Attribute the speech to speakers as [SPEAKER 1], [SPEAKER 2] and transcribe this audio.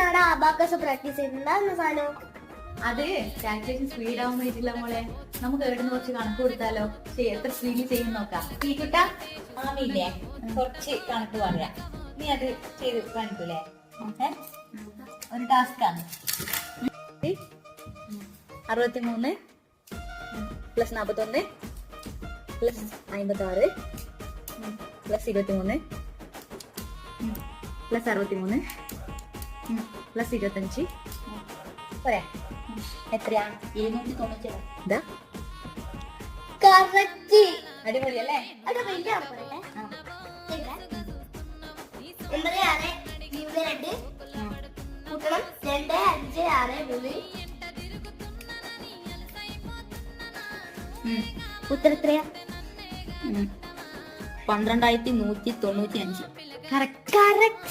[SPEAKER 1] എന്തിനാണ് abacus practice ചെയ്യുന്നത്? സാധനം
[SPEAKER 2] അത് കാൽക്കുലേഷൻ സ്പീഡ് ആവാൻ വേണ്ടിയില്ല മോളെ. നമുക്ക് എവിടുന്ന് കുറച്ച് കണക്ക് കൊടുത്താലോ? എത്ര സ്പീഡിൽ ചെയ്യും നോക്കാം.
[SPEAKER 3] തീക്കുട്ട ആമില്ലേ കുറച്ച് കണക്ക് പറയാം, നീ അത് ചെയ്ത് കാണിക്കൂലേ? ഒരു ടാസ്കാണ്.
[SPEAKER 2] 63 plus 41 plus 56 plus 23 plus 63 plus 25
[SPEAKER 3] പോരെ? എത്രയാ? 797.
[SPEAKER 2] ഇതാ
[SPEAKER 1] കറക്റ്റ്.
[SPEAKER 3] അടിപൊളിയല്ലേ?
[SPEAKER 1] അത് വലിയ ആൾക്കാരല്ലേ? 9, 6, 2 കൂട്ടണം 2, 5, 6, 3. ഉത്തരം എത്രയാ?
[SPEAKER 3] 12,195.
[SPEAKER 2] കറക്റ്റ്.
[SPEAKER 1] കറക്റ്റ്.